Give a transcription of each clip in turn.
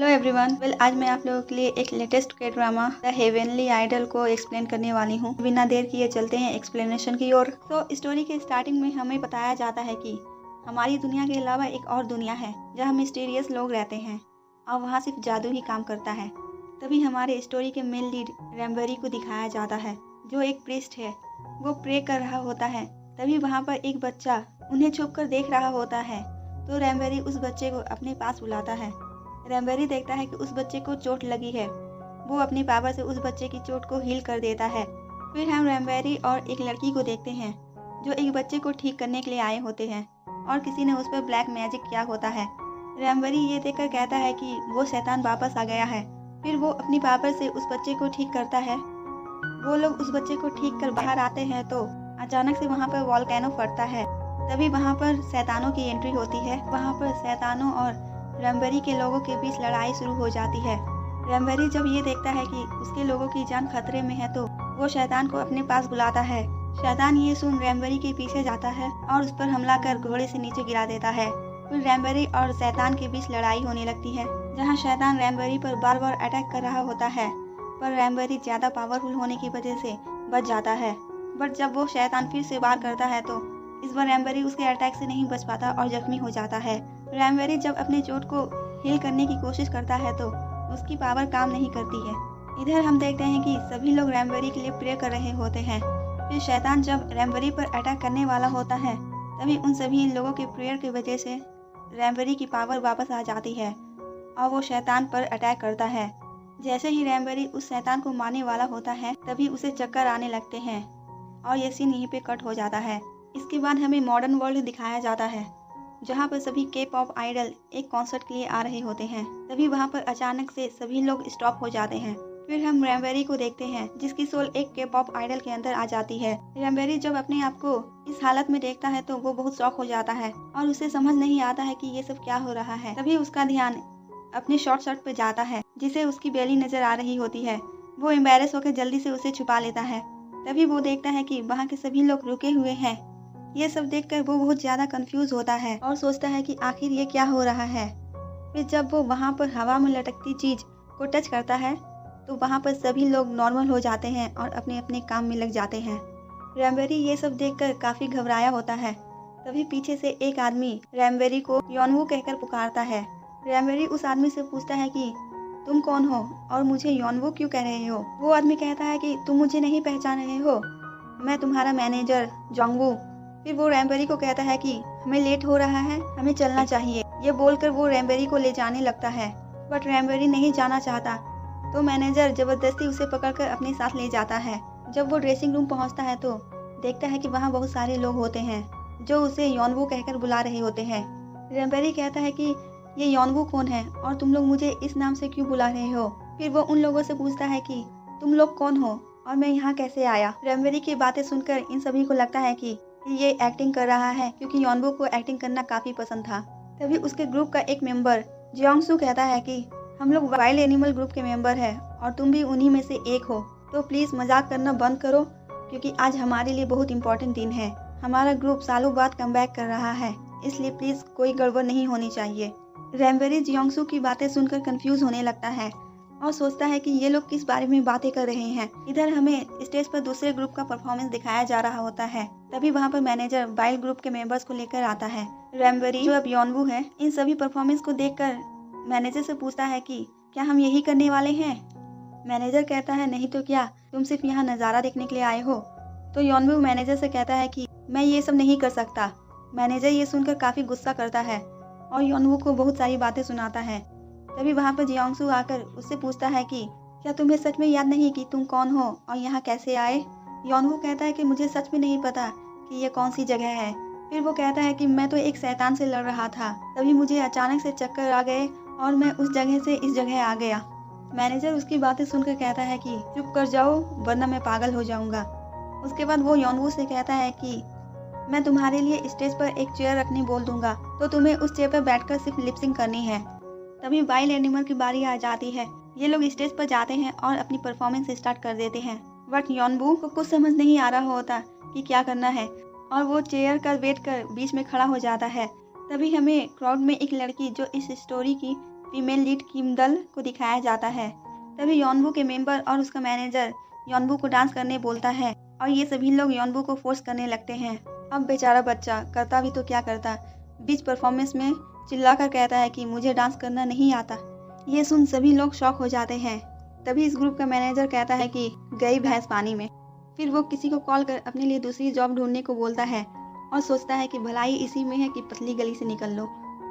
Hello everyone. आज मैं आप लोगों के लिए एक लेटेस्ट के ड्रामा द हेवनली आइडल को एक्सप्लेन करने वाली हूँ। बिना देर किए चलते हैं एक्सप्लेनेशन की ओर। तो स्टोरी के स्टार्टिंग में हमें बताया जाता है कि हमारी दुनिया के अलावा एक और दुनिया है जहाँ मिस्टीरियस लोग रहते हैं और वहाँ सिर्फ जादू ही काम करता है। तभी हमारे स्टोरी के मेन लीड रैम्बरी को दिखाया जाता है जो एक प्रीस्ट है। वो प्रे कर रहा होता है। तभी वहाँ पर एक बच्चा उन्हें छुप कर देख रहा होता है। तो रैम्बरी उस बच्चे को अपने पास बुलाता है। रैम्बरी देखता है कि उस बच्चे को चोट लगी है। वो अपनी पावर से उस बच्चे की चोट को हील कर देता है। फिर हम रैम्बरी और एक लड़की को देखते हैं जो एक बच्चे को ठीक करने के लिए आए होते हैं और किसी ने उस पर ब्लैक मैजिक किया होता है। रैम्बरी ये देखकर कहता है कि वो शैतान वापस आ गया है। फिर वो अपनी पावर से उस बच्चे को ठीक करता है। वो लोग उस बच्चे को ठीक कर बाहर आते हैं तो अचानक से वहाँ पर वॉल्केनो फटता है। तभी वहाँ पर शैतानों की एंट्री होती है। वहाँ पर शैतानों और रैम्बरी के लोगों के बीच लड़ाई शुरू हो जाती है। रैम्बरी जब ये देखता है कि उसके लोगों की जान खतरे में है तो वो शैतान को अपने पास बुलाता है। शैतान ये सुन रैम्बरी के पीछे जाता है और उस पर हमला कर घोड़े से नीचे गिरा देता है। फिर रैम्बरी और शैतान के बीच लड़ाई होने लगती है जहाँ शैतान रैम्बरी पर बार बार अटैक कर रहा होता है, पर रैम्बरी ज्यादा पावरफुल होने की वजह से बच जाता है। बट जब वो शैतान फिर से वार करता है तो इस बार रैम्बरी उसके अटैक से नहीं बच पाता और जख्मी हो जाता है। रैम्बरी जब अपने चोट को हील करने की कोशिश करता है तो उसकी पावर काम नहीं करती है। इधर हम देखते हैं कि सभी लोग रैम्बरी के लिए प्रे कर रहे होते हैं। फिर शैतान जब रैम्बरी पर अटैक करने वाला होता है तभी उन सभी लोगों के प्रेयर की वजह से रैम्बरी की पावर वापस आ जाती है और वो शैतान पर अटैक करता है। जैसे ही रैम्बरी उस शैतान को मारने वाला होता है तभी उसे चक्कर आने लगते हैं और ये सीन यहीं पे कट हो जाता है। इसके बाद हमें मॉडर्न वर्ल्ड दिखाया जाता है जहाँ पर सभी के पॉप आइडल एक कॉन्सर्ट के लिए आ रहे होते हैं। तभी वहाँ पर अचानक से सभी लोग स्टॉप हो जाते हैं। फिर हम रैम्बरी को देखते हैं जिसकी सोल एक के पॉप आइडल के अंदर आ जाती है। रैम्बरी जब अपने आप को इस हालत में देखता है तो वो बहुत शॉक हो जाता है और उसे समझ नहीं आता है कि ये सब क्या हो रहा है। तभी उसका ध्यान अपने शॉर्ट शर्ट पे जाता है जिसे उसकी बेली नजर आ रही होती है। वो एम्बैरेस होकर जल्दी से उसे छुपा लेता है। तभी वो देखता है कि वहाँ के सभी लोग रुके हुए हैं। ये सब देखकर वो बहुत ज्यादा कंफ्यूज होता है और सोचता है कि आखिर ये क्या हो रहा है। फिर जब वो वहाँ पर हवा में लटकती चीज को टच करता है तो वहाँ पर सभी लोग नॉर्मल हो जाते हैं और अपने अपने काम में लग जाते हैं। रैम्बरी ये सब देखकर काफी घबराया होता है। तभी पीछे से एक आदमी रैम्बरी को योनवू कहकर पुकारता है। रैम्बरी उस आदमी से पूछता है कि तुम कौन हो और मुझे योनवू क्यों कह रहे हो। वो आदमी कहता है कि तुम मुझे नहीं पहचान रहे हो, मैं तुम्हारा मैनेजर जोंगवू। फिर वो रैम्बरी को कहता है कि हमें लेट हो रहा है, हमें चलना चाहिए। ये बोलकर वो रैम्बरी को ले जाने लगता है बट रैम्बरी नहीं जाना चाहता तो मैनेजर जबरदस्ती उसे पकड़कर अपने साथ ले जाता है। जब वो ड्रेसिंग रूम पहुंचता है तो देखता है कि वहाँ बहुत सारे लोग होते हैं जो उसे योनवू कहकर बुला रहे होते हैं। रैम्बरी कहता है कि ये योनवू कौन है और तुम लोग मुझे इस नाम से क्यों बुला रहे हो। फिर वो उन लोगों से पूछता है कि तुम लोग कौन हो और मैं यहाँ कैसे आया। रैम्बरी की बातें सुनकर इन सभी को लगता है कि ये एक्टिंग कर रहा है क्योंकि योनवू को एक्टिंग करना काफी पसंद था। तभी उसके ग्रुप का एक मेंबर जियोंगसू कहता है कि हम लोग वाइल्ड एनिमल ग्रुप के मेंबर हैं और तुम भी उन्हीं में से एक हो, तो प्लीज मजाक करना बंद करो क्योंकि आज हमारे लिए बहुत इंपॉर्टेंट दिन है। हमारा ग्रुप सालों बाद कमबैक कर रहा है, इसलिए प्लीज कोई गड़बड़ नहीं होनी चाहिए। रैम्बरी जियोंगसू की बातें सुनकर कंफ्यूज होने लगता है और सोचता है कि ये लोग किस बारे में बातें कर रहे हैं। इधर हमें स्टेज पर दूसरे ग्रुप का परफॉर्मेंस दिखाया जा रहा होता है। तभी वहाँ पर मैनेजर वाइल्ड ग्रुप के मेंबर्स को लेकर आता है। रैम्बरी जो अब योनवू है इन सभी परफॉर्मेंस को देखकर मैनेजर से पूछता है कि क्या हम यही करने वाले हैं। मैनेजर कहता है नहीं तो क्या, तुम सिर्फ यहाँ नज़ारा देखने के लिए आए हो। तो योनवू मैनेजर से कहता है कि मैं ये सब नहीं कर सकता। मैनेजर ये सुनकर काफी गुस्सा करता है और योनवू को बहुत सारी बातें सुनाता है। तभी वहाँ पर जियोंगसू आकर उससे पूछता है कि क्या तुम्हें सच में याद नहीं कि तुम कौन हो और यहाँ कैसे आए। योनवू कहता है कि मुझे सच में नहीं पता कि ये कौन सी जगह है। फिर वो कहता है कि मैं तो एक शैतान से लड़ रहा था, तभी मुझे अचानक से चक्कर आ गए और मैं उस जगह से इस जगह आ गया। मैनेजर उसकी बातें सुनकर कहता है कि चुप कर जाओ वरना मैं पागल हो जाऊंगा। उसके बाद वो योनवू से कहता है कि मैं तुम्हारे लिए स्टेज पर एक चेयर रखने बोल दूंगा तो तुम्हें उस चेयर पर बैठकर सिर्फ लिपसिंग करनी है। तभी वाइल्ड एनिमल की बारी आ जाती है। ये लोग स्टेज पर जाते हैं और अपनी परफॉर्मेंस स्टार्ट कर देते हैं बट योनवू को कुछ समझ नहीं आ रहा होता कि क्या करना है और वो चेयर का वेट कर बीच में खड़ा हो जाता है। तभी हमें क्राउड में एक लड़की जो इस स्टोरी की फीमेल लीड किम दल को दिखाया जाता है। तभी यॉनबू के मेंबर और उसका मैनेजर यॉनबू को डांस करने बोलता है और ये सभी लोग यॉनबू को फोर्स करने लगते हैं। अब बेचारा बच्चा करता भी तो क्या करता, बीच परफॉर्मेंस में चिल्लाकर कहता है कि मुझे डांस करना नहीं आता। ये सुन सभी लोग शॉक हो जाते हैं। तभी इस ग्रुप का मैनेजर कहता है कि गई भैंस पानी में। फिर वो किसी को कॉल कर अपने लिए दूसरी जॉब ढूंढने को बोलता है और सोचता है कि भलाई इसी में है कि पतली गली से निकल लो।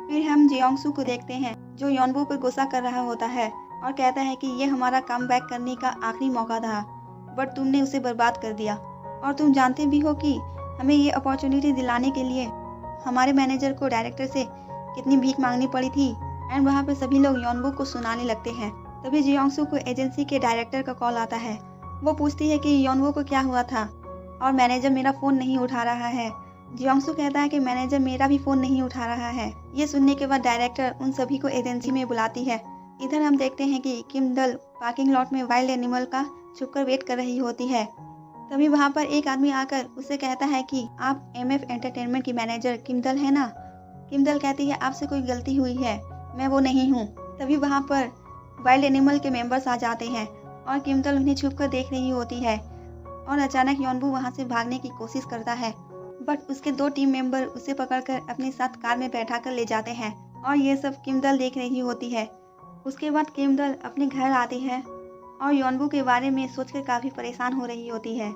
फिर हम जियोंगसू को देखते हैं जो यॉनबू पर गुस्सा कर रहा होता है और कहता है कि ये हमारा कम बैक करने का आखिरी मौका था, बट तुमने उसे बर्बाद कर दिया। और तुम जानते भी हो कि हमें ये अपॉर्चुनिटी दिलाने के लिए हमारे मैनेजर को डायरेक्टर से कितनी भीख मांगनी पड़ी थी। एंड वहाँ पे सभी लोग यॉनबू को सुनाने लगते हैं। तभी जियोंगसू को एजेंसी के डायरेक्टर का कॉल आता है। वो पूछती है कि यॉनबू को क्या हुआ था और मैनेजर मेरा फ़ोन नहीं उठा रहा है। जियोंगसू कहता है कि मैनेजर मेरा भी फ़ोन नहीं उठा रहा है। ये सुनने के बाद डायरेक्टर उन सभी को एजेंसी में बुलाती है। इधर हम देखते हैं कि किम दल पार्किंग लॉट में वाइल्ड एनिमल का छुपकर वेट कर रही होती है। तभी वहाँ पर एक आदमी आकर उससे कहता है कि आप MF एंटरटेनमेंट की मैनेजर किम दल है ना। किम दल कहती है आपसे कोई गलती हुई है, मैं वो नहीं हूँ। तभी वहाँ पर वाइल्ड एनिमल के मेंबर्स आ जाते हैं और किम दल उन्हें छुपकर देख रही होती है और अचानक यॉनबू वहाँ से भागने की कोशिश करता है, बट उसके 2 टीम मेंबर उसे पकड़कर अपने साथ कार में बैठा कर ले जाते हैं और ये सब किम दल देख रही होती है। उसके बाद किम दल अपने घर आती है और यॉनबू के बारे में सोचकर काफ़ी परेशान हो रही होती है।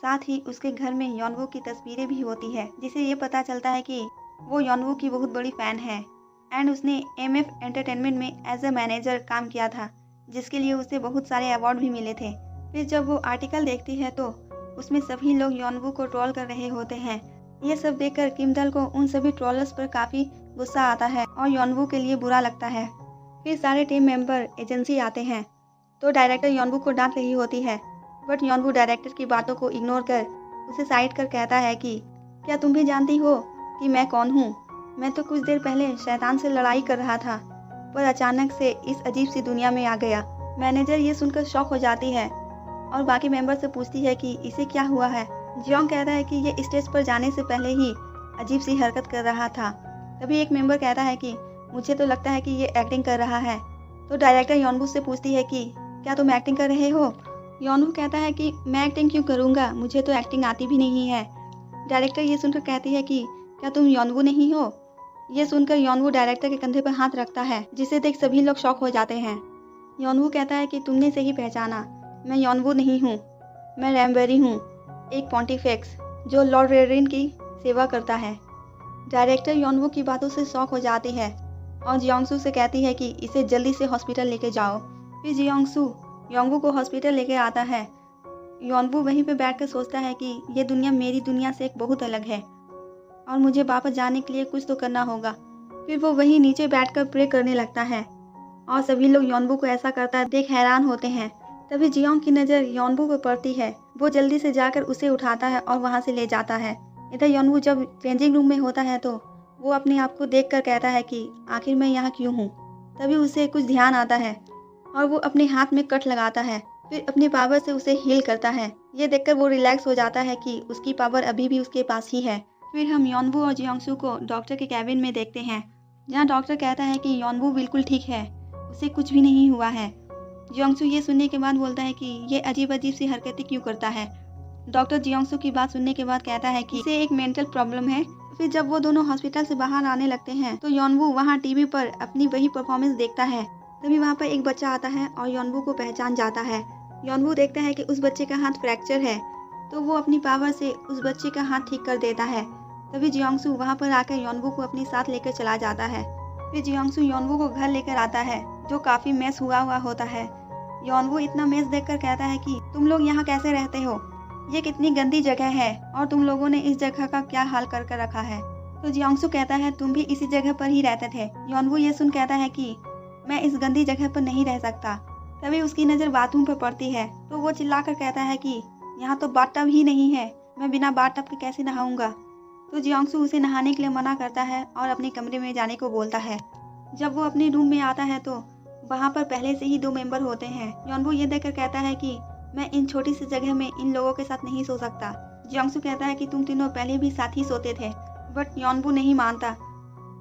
साथ ही उसके घर में यॉनबू की तस्वीरें भी होती है, जिसे ये पता चलता है कि वो यॉनबू की बहुत बड़ी फ़ैन है एंड उसने MF एंटरटेनमेंट में एज ए मैनेजर काम किया था, जिसके लिए उसे बहुत सारे अवार्ड भी मिले थे। फिर जब वो आर्टिकल देखती है तो उसमें सभी लोग यॉनबू को ट्रोल कर रहे होते हैं। ये सब देखकर किम दल को उन सभी ट्रोलर्स पर काफ़ी गुस्सा आता है और यॉनबू के लिए बुरा लगता है। फिर सारे टीम मेंबर एजेंसी आते हैं तो डायरेक्टर यॉनबू को डांट रही होती है, बट यॉनबू डायरेक्टर की बातों को इग्नोर कर उसे साइड कर कहता है कि क्या तुम भी जानती हो कि मैं कौन हूँ। मैं तो कुछ देर पहले शैतान से लड़ाई कर रहा था, पर अचानक से इस अजीब सी दुनिया में आ गया। मैनेजर ये सुनकर शॉक हो जाती है और बाकी मेंबर से पूछती है कि इसे क्या हुआ है। जियोंग कहता है कि ये स्टेज पर जाने से पहले ही अजीब सी हरकत कर रहा था। तभी एक मेंबर कहता है कि मुझे तो लगता है कि ये एक्टिंग कर रहा है। तो डायरेक्टर यॉनबू से पूछती है कि क्या तुम एक्टिंग कर रहे हो। यॉनबू कहता है कि मैं एक्टिंग क्यों करूँगा, मुझे तो एक्टिंग आती भी नहीं है। डायरेक्टर ये सुनकर कहती है कि क्या तुम यॉनबू नहीं हो। ये सुनकर यॉनबू डायरेक्टर के कंधे पर हाथ रखता है, जिसे देख सभी लोग शॉक हो जाते हैं। यॉनबू कहता है कि तुमने सही पहचाना, मैं यॉनबू नहीं हूँ, मैं रैमबेरी हूँ, एक पॉन्टिफेक्स जो लॉर्ड रेरिन की सेवा करता है। डायरेक्टर यॉनबू की बातों से शॉक हो जाती है और जियोंगसू से कहती है कि इसे जल्दी से हॉस्पिटल लेके जाओ। फिर जियोंगसू यॉनबू को हॉस्पिटल लेके आता है। यॉनबू वहीं पे बैठकर सोचता है कि ये दुनिया मेरी दुनिया से एक बहुत अलग है और मुझे वापस जाने के लिए कुछ तो करना होगा। फिर वो वहीं नीचे बैठकर प्रे करने लगता है और सभी लोग यॉनबू को ऐसा करता देख हैरान होते हैं। तभी जियोंग की नज़र यॉनबू पर पड़ती है। वो जल्दी से जाकर उसे उठाता है और वहाँ से ले जाता है। इधर यॉनबू जब चेंजिंग रूम में होता है तो वो अपने आप को देखकर कहता है कि आखिर मैं यहाँ क्यों हूँ। तभी उसे कुछ ध्यान आता है और वो अपने हाथ में कट लगाता है, फिर अपनी पावर से उसे हील करता है। ये देखकर वो रिलैक्स हो जाता है कि उसकी पावर अभी भी उसके पास ही है। फिर हम यॉनबू और जियोंगसू को डॉक्टर के कैबिन में देखते हैं, जहाँ डॉक्टर कहता है कि यॉनबू बिल्कुल ठीक है, उसे कुछ भी नहीं हुआ है। जियोंगसू ये सुनने के बाद बोलता है कि ये अजीब अजीब सी हरकतें क्यों करता है। डॉक्टर जियोंगसू की बात सुनने के बाद कहता है कि इसे एक मेंटल प्रॉब्लम है। फिर जब वो दोनों हॉस्पिटल से बाहर आने लगते हैं तो यॉनबू वहाँ टीवी पर अपनी वही परफॉर्मेंस देखता है। तभी वहाँ पर एक बच्चा आता है और यॉनबू को पहचान जाता है। यॉनबू देखता है कि उस बच्चे का हाथ फ्रैक्चर है, तो वो अपनी पावर से उस बच्चे का हाथ ठीक कर देता है। तभी जियोंगसू वहाँ पर आकर यॉनबू को अपने साथ लेकर चला जाता है। फिर जियोंगसू यॉनबू को घर लेकर आता है, जो काफ़ी मैस हुआ होता है। यॉनबू इतना मैस देखकर कहता है कि तुम लोग यहाँ कैसे रहते हो, ये कितनी गंदी जगह है और तुम लोगों ने इस जगह का क्या हाल कर रखा है। तो जियोंगसू कहता है तुम भी इसी जगह पर ही रहते थे। यॉनबू ये सुन कहता है कि मैं इस गंदी जगह पर नहीं रह सकता। तभी उसकी नज़र बाथरूम पर पड़ती है तो वो चिल्लाकर कहता है कि यहाँ तो बाथटब ही नहीं है, मैं बिना बाथटब के कैसे नहाऊंगा। तो जियोंगसू उसे नहाने के लिए मना करता है और अपने कमरे में जाने को बोलता है। जब वो अपने रूम में आता है तो वहाँ पर पहले से ही 2 मेंबर होते हैं। यॉनबू ये देखकर कहता है कि मैं इन छोटी सी जगह में इन लोगों के साथ नहीं सो सकता। जियोंगसू कहता है कि तुम तीनों पहले भी साथ ही सोते थे, बट यॉनबू नहीं मानता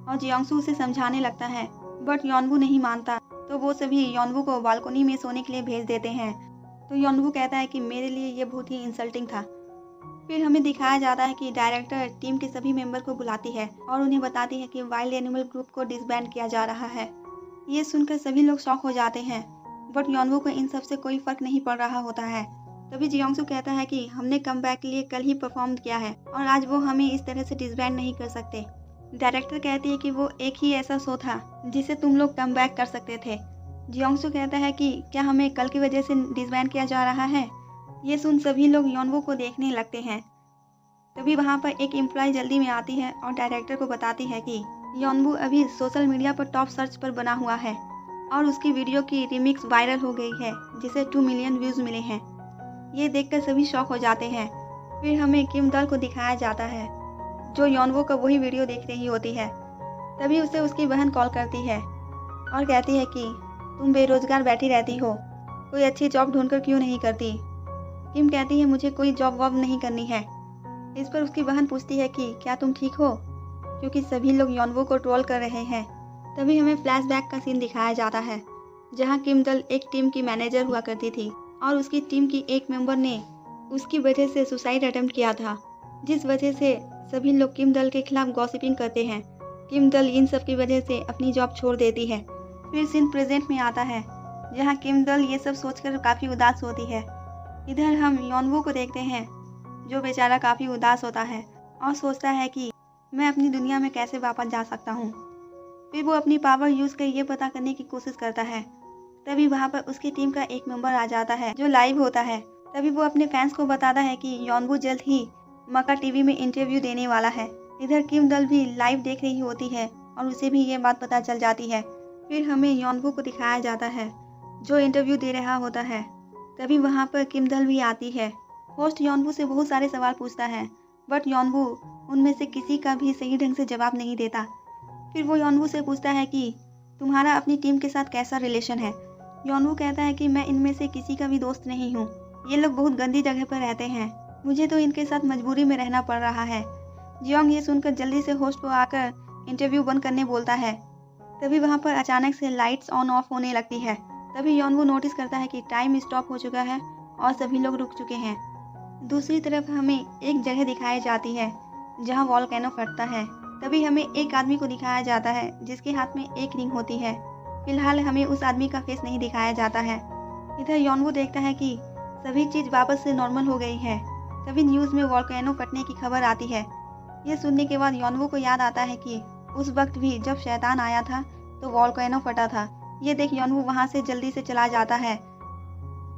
और जियोंगसू उसे समझाने लगता है बट योनवू नहीं मानता, तो वो सभी योनवू को बालकनी में सोने के लिए भेज देते हैं। तो योनवू कहता है कि मेरे लिए ये बहुत ही इंसल्टिंग था। फिर हमें दिखाया जाता है कि डायरेक्टर टीम के सभी मेंबर को बुलाती है और उन्हें बताती है कि वाइल्ड एनिमल ग्रुप को डिसबैंड किया जा रहा है। ये सुनकर सभी लोग शॉक हो जाते हैं, बट योनवू को इन सब से कोई फर्क नहीं पड़ रहा होता है। तभी जियोंगसू कहता है कि हमने कमबैक के लिए कल ही परफॉर्म किया है और आज वो हमें इस तरह से डिसबैंड नहीं कर सकते। डायरेक्टर कहती है कि वो एक ही ऐसा शो था जिसे तुम लोग कमबैक कर सकते थे। जियोंगसू कहता है कि क्या हमें कल की वजह से डिसबैंड किया जा रहा है। ये सुन सभी लोग योनवू को देखने लगते हैं। तभी वहाँ पर एक एम्प्लॉय जल्दी में आती है और डायरेक्टर को बताती है कि योनवू अभी सोशल मीडिया पर टॉप सर्च पर बना हुआ है और उसकी वीडियो की रिमिक्स वायरल हो गई है जिसे 2 मिलियन व्यूज मिले हैं। ये देखकर सभी शॉक हो जाते हैं। फिर हमें किम दल को दिखाया जाता है जो योनवू का वही वीडियो देख रही होती है। तभी उसे उसकी बहन कॉल करती है और कहती है कि तुम बेरोजगार बैठी रहती हो, कोई अच्छी जॉब ढूंढकर क्यों नहीं करती। किम कहती है मुझे कोई जॉब वॉब नहीं करनी है। इस पर उसकी बहन पूछती है कि क्या तुम ठीक हो, क्योंकि सभी लोग योनवू को ट्रोल कर रहे हैं। तभी हमें फ्लैशबैक का सीन दिखाया जाता है जहां किम दल एक टीम की मैनेजर हुआ करती थी और उसकी टीम की एक मेंबर ने उसकी वजह से सुसाइड अटेम्प्ट किया था, जिस वजह से सभी लोग किम दल के खिलाफ गॉसिपिंग करते हैं। किम दल इन सब की वजह से अपनी जॉब छोड़ देती है। फिर सीन प्रेजेंट में आता है जहां किम दल ये सब सोचकर काफ़ी उदास होती है। इधर हम योनवू को देखते हैं जो बेचारा काफ़ी उदास होता है और सोचता है कि मैं अपनी दुनिया में कैसे वापस जा सकता हूँ। फिर वो अपनी पावर यूज़ कर ये पता करने की कोशिश करता है। तभी वहाँ पर उसकी टीम का एक मेंबर आ जाता है जो लाइव होता है। तभी वो अपने फैंस को बताता है कि योनवू जल्द ही मका टीवी में इंटरव्यू देने वाला है। इधर किम दल भी लाइव देख रही होती है और उसे भी ये बात पता चल जाती है। फिर हमें योनवू को दिखाया जाता है जो इंटरव्यू दे रहा होता है। तभी वहाँ पर किम दल भी आती है। होस्ट योनवू से बहुत सारे सवाल पूछता है, बट योनवू उनमें से किसी का भी सही ढंग से जवाब नहीं देता। फिर वो योनवू से पूछता है कि तुम्हारा अपनी टीम के साथ कैसा रिलेशन है। योनवू कहता है कि मैं इनमें से किसी का भी दोस्त नहीं हूँ, ये लोग बहुत गंदी जगह पर रहते हैं, मुझे तो इनके साथ मजबूरी में रहना पड़ रहा है। जियोंग ये सुनकर जल्दी से होस्ट को आकर इंटरव्यू बंद करने बोलता है। तभी वहाँ पर अचानक से लाइट्स ऑन ऑफ होने लगती है। तभी योनवू नोटिस करता है कि टाइम स्टॉप हो चुका है और सभी लोग रुक चुके हैं। दूसरी तरफ हमें एक जगह दिखाई जाती है जहाँ वॉल्केनो फटता है। तभी हमें एक आदमी को दिखाया जाता है जिसके हाथ में एक रिंग होती है। फिलहाल हमें उस आदमी का फेस नहीं दिखाया जाता है। इधर योनवू देखता है कि सभी चीज़ वापस से नॉर्मल हो गई है। तभी न्यूज़ में वॉल्केनो फटने की खबर आती है। ये सुनने के बाद योनवू को याद आता है कि उस वक्त भी जब शैतान आया था तो वॉल्केनो फटा था। ये देख योनवू वहाँ से जल्दी से चला जाता है।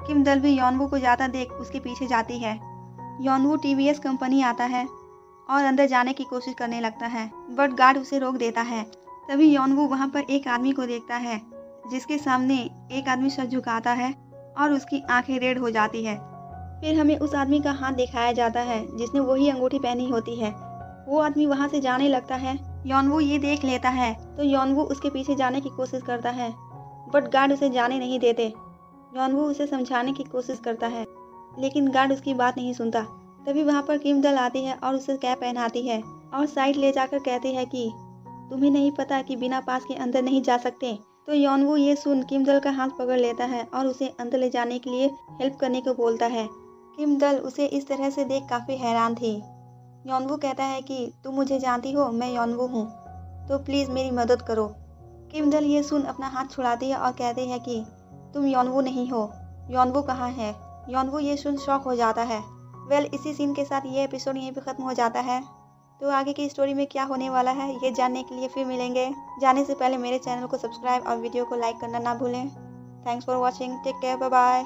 किम दल भी योनवू को जाता देख उसके पीछे जाती है। योनवू टीवीएस कंपनी आता है और अंदर जाने की कोशिश करने लगता है, बट गार्ड उसे रोक देता है। तभी योनवू वहाँ पर एक आदमी को देखता है जिसके सामने एक आदमी सर झुकाता है और उसकी आंखें रेड हो जाती है। फिर हमें उस आदमी का हाथ दिखाया जाता है जिसने वही अंगूठी पहनी होती है। वो आदमी वहाँ से जाने लगता है। योनवू ये देख लेता है तो योनवू उसके पीछे जाने की कोशिश करता है, बट गार्ड उसे जाने नहीं देते। योनवू उसे समझाने की कोशिश करता है लेकिन गार्ड उसकी बात नहीं सुनता। तभी वहाँ पर किम दल आती है और उसे कैप पहनाती है और साइड ले जाकर कहती है कि तुम्हें नहीं पता कि बिना पास के अंदर नहीं जा सकते। तो योनवू ये सुन किम दल का हाथ पकड़ लेता है और उसे अंदर ले जाने के लिए हेल्प करने को बोलता है। किम दल उसे इस तरह से देख काफ़ी हैरान थी। योनवू कहता है कि तुम मुझे जानती हो, मैं योनवू हूँ, तो प्लीज़ मेरी मदद करो। किम दल ये सुन अपना हाथ छुड़ाती है और कहती है कि तुम योनवू नहीं हो, योनवू कहाँ है। योनवू ये सुन शॉक हो जाता है। इसी सीन के साथ ये एपिसोड यहीं पे ख़त्म हो जाता है। तो आगे की स्टोरी में क्या होने वाला है ये जानने के लिए फिर मिलेंगे। जाने से पहले मेरे चैनल को सब्सक्राइब और वीडियो को लाइक करना ना भूलें। Thanks for watching, take care, bye bye.